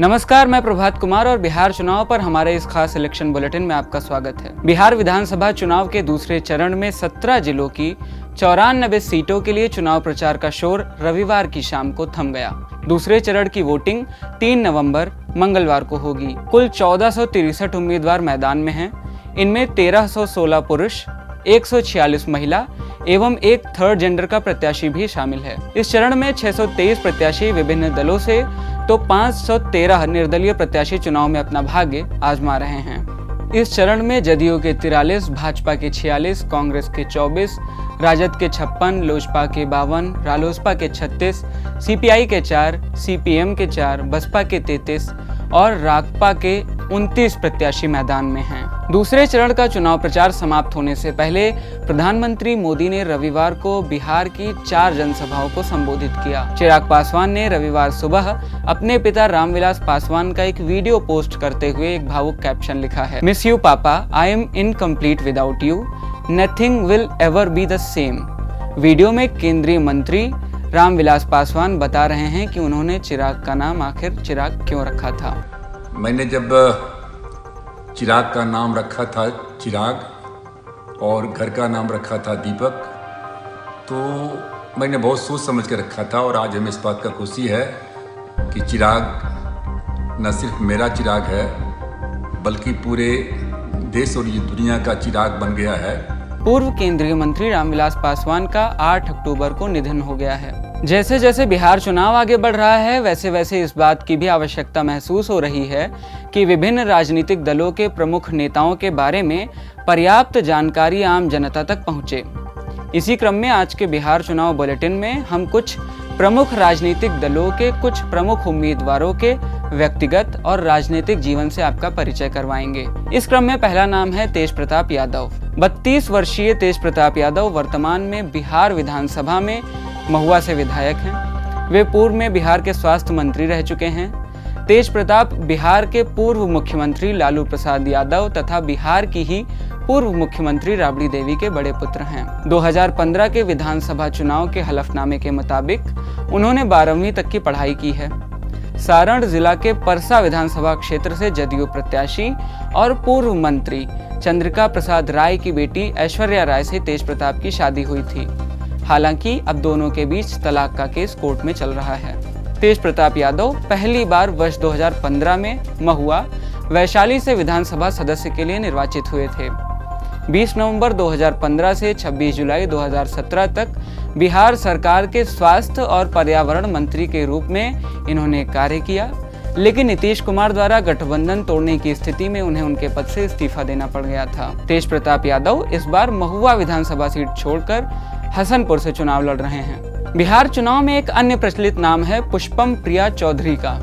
नमस्कार, मैं प्रभात कुमार और बिहार चुनाव पर हमारे इस खास इलेक्शन बुलेटिन में आपका स्वागत है। बिहार विधानसभा चुनाव के दूसरे चरण में 17 जिलों की 94 सीटों के लिए चुनाव प्रचार का शोर रविवार की शाम को थम गया। दूसरे चरण की वोटिंग 3 नवंबर मंगलवार को होगी। कुल 1463 उम्मीदवार मैदान में हैं। इनमें 1316 पुरुष, 146 महिला एवं एक थर्ड जेंडर का प्रत्याशी भी शामिल है। इस चरण में 623 प्रत्याशी विभिन्न दलों से तो 513 निर्दलीय प्रत्याशी चुनाव में अपना भाग्य आजमा रहे हैं। इस चरण में जदयू के 43, भाजपा के 46, कांग्रेस के 24, राजद के 56, लोजपा के 52, रालोसपा के 36, सीपीआई के 4, सीपीएम के 4, बसपा के 33 और राकपा के 29 प्रत्याशी मैदान में हैं। दूसरे चरण का चुनाव प्रचार समाप्त होने से पहले प्रधानमंत्री मोदी ने रविवार को बिहार की 4 जनसभाओं को संबोधित किया। चिराग पासवान ने रविवार सुबह अपने पिता रामविलास पासवान का एक वीडियो पोस्ट करते हुए एक भावुक कैप्शन लिखा है, मिस यू पापा, I am incomplete without you, nothing will ever be the same. Video में केंद्रीय मंत्री रामविलास पासवान बता रहे हैं कि उन्होंने चिराग का नाम आखिर चिराग क्यों रखा था। मैंने जब चिराग का नाम रखा था चिराग और घर का नाम रखा था दीपक, तो मैंने बहुत सोच समझ के रखा था और आज हमें इस बात का खुशी है कि चिराग न सिर्फ मेरा चिराग है बल्कि पूरे देश और ये दुनिया का चिराग बन गया है। पूर्व केंद्रीय मंत्री रामविलास पासवान का 8 अक्टूबर को निधन हो गया है। जैसे जैसे बिहार चुनाव आगे बढ़ रहा है वैसे वैसे इस बात की भी आवश्यकता महसूस हो रही है कि विभिन्न राजनीतिक दलों के प्रमुख नेताओं के बारे में पर्याप्त जानकारी आम जनता तक पहुंचे। इसी क्रम में आज के बिहार चुनाव बुलेटिन में हम कुछ प्रमुख राजनीतिक दलों के कुछ प्रमुख उम्मीदवारों के व्यक्तिगत और राजनीतिक जीवन से आपका परिचय करवाएंगे। इस क्रम में पहला नाम है तेज प्रताप यादव। 32 वर्षीय तेज प्रताप यादव वर्तमान में बिहार विधानसभा में महुआ से विधायक हैं। वे पूर्व में बिहार के स्वास्थ्य मंत्री रह चुके हैं। तेज प्रताप बिहार के पूर्व मुख्यमंत्री लालू प्रसाद यादव तथा बिहार की ही पूर्व मुख्यमंत्री राबड़ी देवी के बड़े पुत्र हैं। 2015 के विधानसभा चुनाव के हलफनामे के मुताबिक उन्होंने 12वीं तक की पढ़ाई की है। सारण जिला के परसा विधानसभा क्षेत्र से जदयू प्रत्याशी और पूर्व मंत्री चंद्रिका प्रसाद राय की बेटी ऐश्वर्या राय से तेज प्रताप की शादी हुई थी। हालांकि अब दोनों के बीच तलाक का केस कोर्ट में चल रहा है। तेज प्रताप यादव पहली बार वर्ष 2015 में महुआ वैशाली से विधानसभा सदस्य के लिए निर्वाचित हुए थे। 20 नवंबर 2015 से 26 जुलाई 2017 तक बिहार सरकार के स्वास्थ्य और पर्यावरण मंत्री के रूप में इन्होंने कार्य किया, लेकिन नीतीश कुमार द्वारा गठबंधन तोड़ने की स्थिति में उन्हें उनके पद से इस्तीफा देना पड़ गया था। तेज प्रताप यादव इस बार महुआ विधानसभा सीट छोड़कर हसनपुर से चुनाव लड़ रहे हैं। बिहार चुनाव में एक अन्य प्रचलित नाम है पुष्पम प्रिया चौधरी का।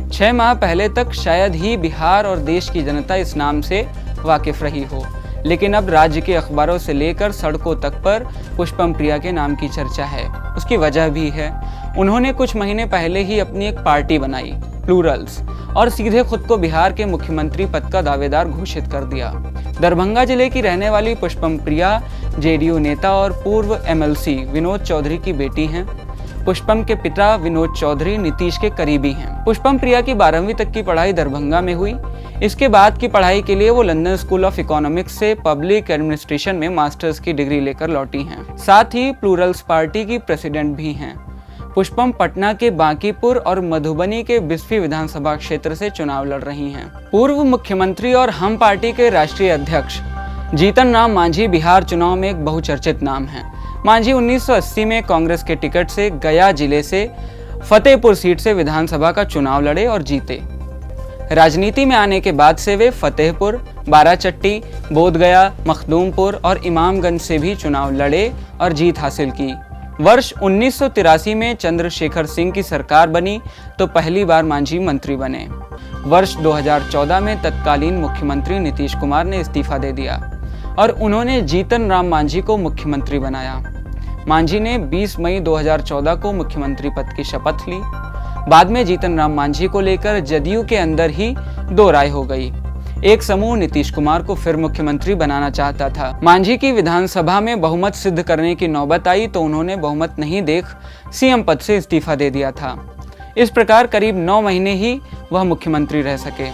6 माह पहले तक शायद ही बिहार और देश की जनता इस नाम से वाकिफ रही हो, लेकिन अब राज्य के अखबारों से लेकर सड़कों तक पर पुष्पम प्रिया के नाम की चर्चा है। उसकी वजह भी है, उन्होंने कुछ महीने पहले ही अपनी एक पार्टी बनाई, प्लूरल्स, और सीधे खुद को बिहार के मुख्यमंत्री पद का दावेदार घोषित कर दिया। दरभंगा जिले की रहने वाली पुष्पम प्रिया जेडीयू नेता और पूर्व एमएलसी विनोद चौधरी की बेटी हैं। पुष्पम के पिता विनोद चौधरी नीतीश के करीबी हैं। पुष्पम प्रिया की 12वीं तक की पढ़ाई दरभंगा में हुई। इसके बाद की पढ़ाई के लिए वो लंदन स्कूल ऑफ इकोनॉमिक्स से पब्लिक एडमिनिस्ट्रेशन में मास्टर्स की डिग्री लेकर लौटी हैं। साथ ही प्लूरल्स पार्टी की प्रेसिडेंट भी हैं। पुष्पम पटना के बांकीपुर और मधुबनी के बिस्फी विधानसभा क्षेत्र से चुनाव लड़ रही हैं। पूर्व मुख्यमंत्री और हम पार्टी के राष्ट्रीय अध्यक्ष जीतन राम मांझी बिहार चुनाव में एक बहुचर्चित नाम है। मांझी 1980 में कांग्रेस के टिकट से गया जिले से फतेहपुर सीट से विधानसभा का चुनाव लड़े और जीते। राजनीति में आने के बाद से वे फतेहपुर, बाराचट्टी, बोधगया, मखदूमपुर और इमामगंज से भी चुनाव लड़े और जीत हासिल की। वर्ष 1983 में चंद्रशेखर सिंह की सरकार बनी तो पहली बार मांझी मंत्री बने। वर्ष 2014 में तत्कालीन मुख्यमंत्री नीतीश कुमार ने इस्तीफा दे दिया और उन्होंने जीतन राम मांझी को मुख्यमंत्री बनाया। मांझी ने 20 मई 2014 को मुख्यमंत्री पद की शपथ ली। बाद में जीतन राम मांझी को लेकर जदयू के अंदर ही दो राय हो गई। एक समूह नीतीश कुमार को फिर मुख्यमंत्री बनाना चाहता था। मांझी की विधानसभा में बहुमत सिद्ध करने की नौबत आई तो उन्होंने बहुमत नहीं देख सीएम पद से इस्तीफा दे दिया था। इस प्रकार करीब 9 महीने ही वह मुख्यमंत्री रह सके।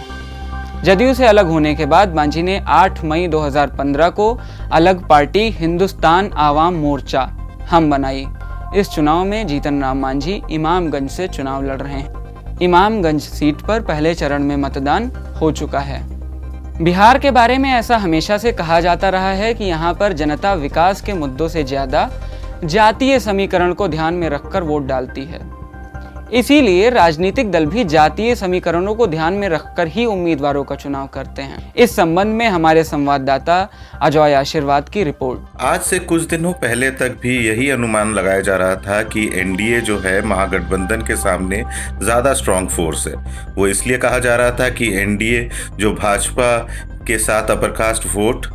जदयू से अलग होने के बाद मांझी ने 8 मई 2015 को अलग पार्टी हिंदुस्तान आवाम मोर्चा हम बनाई। इस चुनाव में जीतन राम मांझी इमामगंज से चुनाव लड़ रहे हैं। इमामगंज सीट पर पहले चरण में मतदान हो चुका है। बिहार के बारे में ऐसा हमेशा से कहा जाता रहा है कि यहाँ पर जनता विकास के मुद्दों से ज्यादा जातीय समीकरण को ध्यान में रखकर वोट डालती है। इसीलिए राजनीतिक दल भी जातीय समीकरणों को ध्यान में रखकर ही उम्मीदवारों का चुनाव करते हैं। इस संबंध में हमारे संवाददाता अजय आशीर्वाद की रिपोर्ट। आज से कुछ दिनों पहले तक भी यही अनुमान लगाया जा रहा था कि एनडीए जो है महागठबंधन के सामने ज़्यादा स्ट्रांग फोर्स है। वो इसलिए कहा जा रहा था कि एनडीए जो भाजपा के साथ अपर कास्ट वोट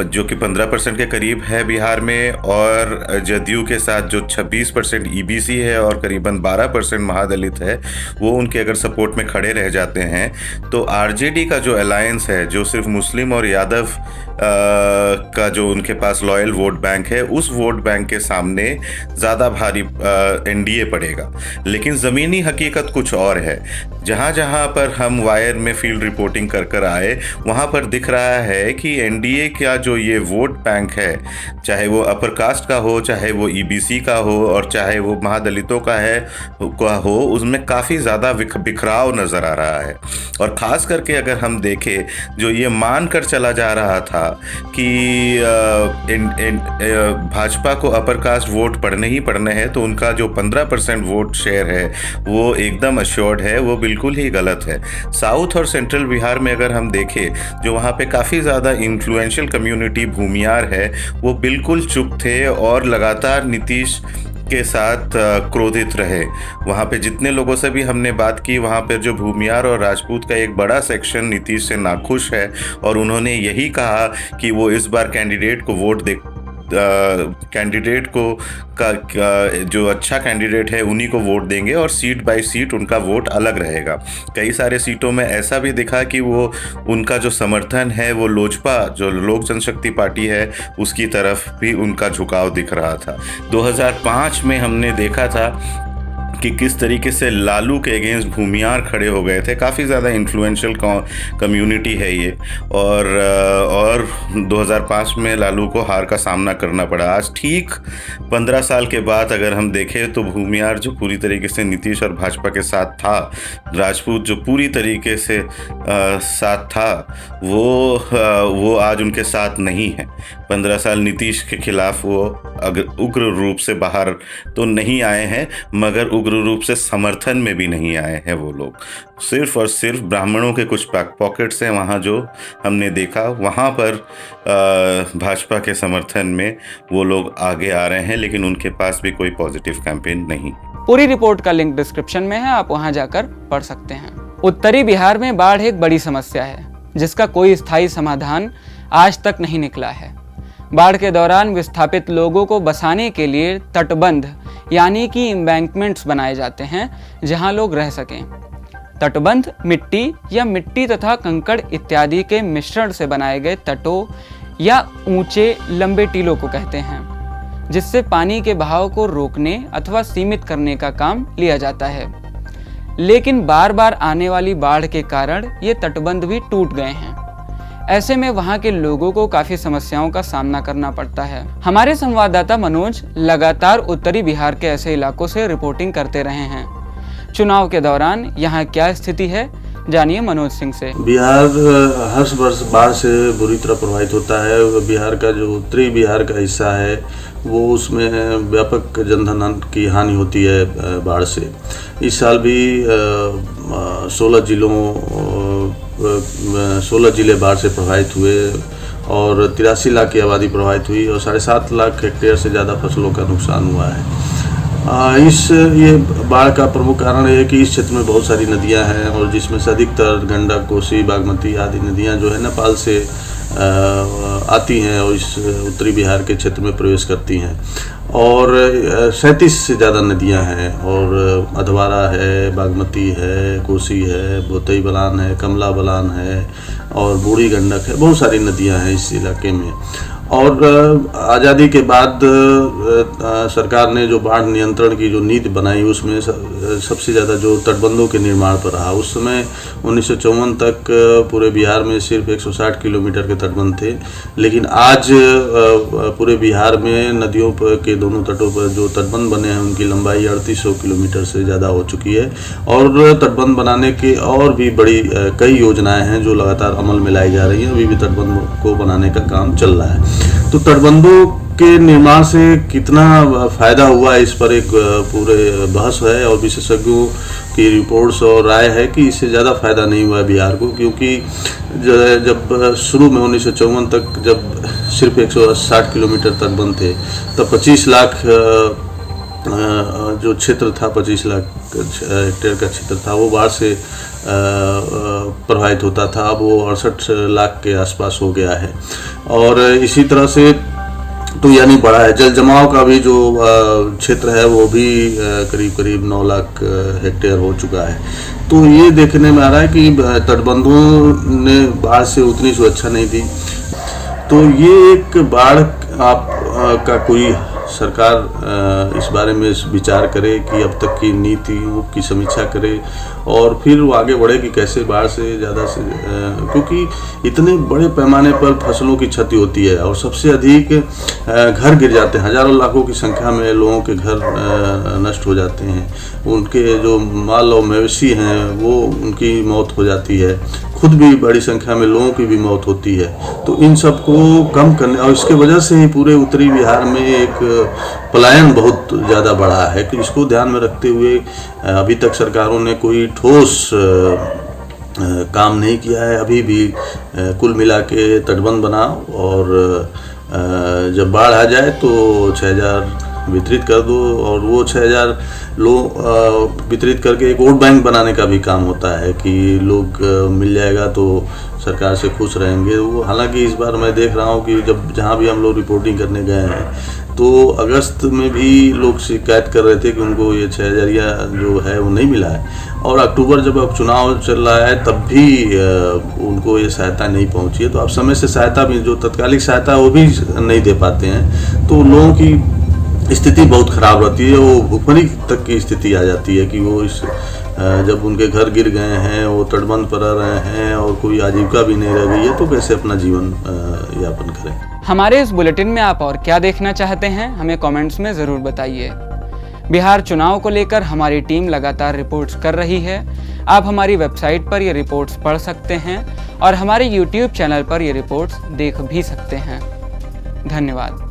जो कि 15% के करीब है बिहार में, और जदयू के साथ जो 26% ईबीसी है और करीबन 12% महादलित है, वो उनके अगर सपोर्ट में खड़े रह जाते हैं तो आरजेडी का जो अलायंस है, जो सिर्फ मुस्लिम और यादव का जो उनके पास लॉयल वोट बैंक है, उस वोट बैंक के सामने ज़्यादा भारी एनडीए पड़ेगा। लेकिन ज़मीनी हकीकत कुछ और है। जहाँ जहाँ पर हम वायर में फील्ड रिपोर्टिंग कर आए, वहाँ पर दिख रहा है कि एनडीए का जो ये वोट बैंक है, चाहे वो अपर कास्ट का हो, चाहे वो ईबीसी का हो और चाहे वो महादलितों का हो, उसमें काफ़ी ज़्यादा बिखराव नज़र आ रहा है। और ख़ास करके अगर हम देखें, जो ये मान कर चला जा रहा था कि भाजपा को अपर कास्ट वोट पड़ने ही पड़ने हैं, तो उनका जो 15% वोट शेयर है वो एकदम अश्योर्ड है, वो बिल्कुल ही गलत है। साउथ और सेंट्रल बिहार में अगर हम देखें, जो वहाँ पे काफ़ी ज़्यादा इन्फ्लुएंशियल कम्युनिटी भूमियार है, वो बिल्कुल चुप थे और लगातार नीतीश के साथ क्रोधित रहे। वहाँ पे जितने लोगों से भी हमने बात की, वहाँ पे जो भूमियार और राजपूत का एक बड़ा सेक्शन नीतीश से नाखुश है और उन्होंने यही कहा कि वो इस बार कैंडिडेट को वोट दे, कैंडिडेट को जो अच्छा कैंडिडेट है उन्हीं को वोट देंगे और सीट बाय सीट उनका वोट अलग रहेगा। कई सारे सीटों में ऐसा भी दिखा कि वो उनका जो समर्थन है वो लोजपा, जो लोक जनशक्ति पार्टी है, उसकी तरफ भी उनका झुकाव दिख रहा था। 2005 में हमने देखा था कि किस तरीके से लालू के अगेंस्ट भूमियार खड़े हो गए थे। काफ़ी ज़्यादा इन्फ्लुएंशियल कम्युनिटी है ये, और 2005 में लालू को हार का सामना करना पड़ा। आज ठीक 15 साल के बाद अगर हम देखें तो भूमियार जो पूरी तरीके से नीतीश और भाजपा के साथ था, राजपूत जो पूरी तरीके से साथ था, वो आज उनके साथ नहीं है। 15 साल नीतीश के खिलाफ वो अगर उग्र रूप से बाहर तो नहीं आए हैं, मगर उग्र रूप से समर्थन में भी नहीं आए हैं वो लोग। सिर्फ और सिर्फ ब्राह्मणों के कुछ पॉकेट्स हैं वहाँ, जो हमने देखा वहाँ पर भाजपा के समर्थन में वो लोग आगे आ रहे हैं, लेकिन उनके पास भी कोई पॉजिटिव कैंपेन नहीं। पूरी रिपोर्ट का लिंक डिस्क्रिप्शन में है, आप वहां जाकर पढ़ सकते हैं। उत्तरी बिहार में बाढ़ एक बड़ी समस्या है, जिसका कोई स्थायी समाधान आज तक नहीं निकला है। बाढ़ के दौरान विस्थापित लोगों को बसाने के लिए तटबंध यानी कि एम्बैंकमेंट्स बनाए जाते हैं, जहां लोग रह सकें। तटबंध मिट्टी या मिट्टी तथा कंकड़ इत्यादि के मिश्रण से बनाए गए तटों या ऊंचे लंबे टीलों को कहते हैं, जिससे पानी के बहाव को रोकने अथवा सीमित करने का काम लिया जाता है। लेकिन बार बार आने वाली बाढ़ के कारण ये तटबंध भी टूट गए हैं। ऐसे में वहां के लोगों को काफी समस्याओं का सामना करना पड़ता है। हमारे संवाददाता मनोज लगातार उत्तरी बिहार के ऐसे इलाकों से रिपोर्टिंग करते रहे हैं। चुनाव के दौरान यहाँ क्या स्थिति है, जानिए मनोज सिंह से। बिहार हर वर्ष बाढ़ से बुरी तरह प्रभावित होता है। बिहार का जो उत्तरी बिहार का हिस्सा है वो, उसमें व्यापक जनधन की हानि होती है बाढ़ से। इस साल भी 16 जिले बाढ़ से प्रभावित हुए और 83 लाख की आबादी प्रभावित हुई और 7.5 लाख हेक्टेयर से ज़्यादा फसलों का नुकसान हुआ है। ये बाढ़ का प्रमुख कारण है कि इस क्षेत्र में बहुत सारी नदियां हैं और जिसमें से अधिकतर गंडक, कोसी, बागमती आदि नदियां जो है नेपाल से आती हैं और इस उत्तरी बिहार के क्षेत्र में प्रवेश करती हैं। और 37 से ज़्यादा नदियां हैं और अधवारा है, बागमती है, कोसी है, बोतई बलान है, कमला बलान है और बूढ़ी गंडक है। बहुत सारी नदियां हैं इस इलाके में और आज़ादी के बाद सरकार ने जो बाढ़ नियंत्रण की जो नीति बनाई उसमें सबसे ज़्यादा जो तटबंधों के निर्माण पर रहा। उस समय 1954 तक पूरे बिहार में सिर्फ 160 किलोमीटर के तटबंध थे, लेकिन आज पूरे बिहार में नदियों पर के दोनों तटों पर जो तटबंध बने हैं उनकी लंबाई 3800 किलोमीटर से ज़्यादा हो चुकी है। और तटबंध बनाने के और भी बड़ी कई योजनाएं हैं जो लगातार अमल में लाई जा रही हैं। अभी भी तटबंधों को बनाने का काम चल रहा है। तो तटबंधों के निर्माण से कितना फायदा हुआ इस पर एक पूरे बहस है और विशेषज्ञों की रिपोर्ट्स और राय है कि इससे ज़्यादा फायदा नहीं हुआ बिहार को, क्योंकि जब शुरू में 1954 तक जब सिर्फ 160 किलोमीटर तटबंध थे तब 25 लाख जो क्षेत्र था, 25 लाख हेक्टेयर का क्षेत्र था, वो बाढ़ से प्रभावित होता था। अब वो 68 लाख के आसपास हो गया है। और इसी तरह से तो यानी बढ़ा है। जल जमाव का भी जो क्षेत्र है वो भी करीब करीब 9 लाख हेक्टेयर हो चुका है। तो ये देखने में आ रहा है कि तटबंधों ने बाढ़ से उतनी सुरक्षा नहीं दी। तो ये एक बाढ़ का कोई सरकार इस बारे में विचार करे कि अब तक की नीतियों की समीक्षा करे और फिर वो आगे बढ़े कि कैसे बाढ़ से ज़्यादा से क्योंकि इतने बड़े पैमाने पर फसलों की क्षति होती है और सबसे अधिक घर गिर जाते हैं। हजारों लाखों की संख्या में लोगों के घर नष्ट हो जाते हैं, उनके जो माल और मवेशी हैं वो उनकी मौत हो जाती है, खुद भी बड़ी संख्या में लोगों की भी मौत होती है। तो इन सब को कम करने और इसके वजह से ही पूरे उत्तरी बिहार में एक पलायन बहुत ज़्यादा बढ़ा है कि इसको ध्यान में रखते हुए अभी तक सरकारों ने कोई ठोस काम नहीं किया है। अभी भी कुल मिला के तटबंध बनाओ और जब बाढ़ आ जाए तो 6000 वितरित कर दो और वो 6000 लोग वितरित करके एक वोट बैंक बनाने का भी काम होता है कि लोग मिल जाएगा तो सरकार से खुश रहेंगे। वो हालांकि इस बार मैं देख रहा हूँ कि जब जहाँ भी हम लोग रिपोर्टिंग करने गए हैं तो अगस्त में भी लोग शिकायत कर रहे थे कि उनको ये 6000 जो है वो नहीं मिला है और अक्टूबर जब अब चुनाव चल रहा है तब भी उनको ये सहायता नहीं पहुँची है। तो अब समय से सहायता भी जो तत्कालिक सहायता वो भी नहीं दे पाते हैं, तो लोगों की स्थिति बहुत ख़राब रहती है। वो भुखमरी तक की स्थिति आ जाती है कि वो इस जब उनके घर गिर गए हैं, वो तटबंध पर रह रहे हैं और कोई आजीविका भी नहीं रह गई है, तो कैसे अपना जीवन यापन करें। हमारे इस बुलेटिन में आप और क्या देखना चाहते हैं, हमें कमेंट्स में ज़रूर बताइए। बिहार चुनाव को लेकर हमारी टीम लगातार रिपोर्ट्स कर रही है। आप हमारी वेबसाइट पर ये रिपोर्ट्स पढ़ सकते हैं और हमारे YouTube चैनल पर ये रिपोर्ट्स देख भी सकते हैं। धन्यवाद।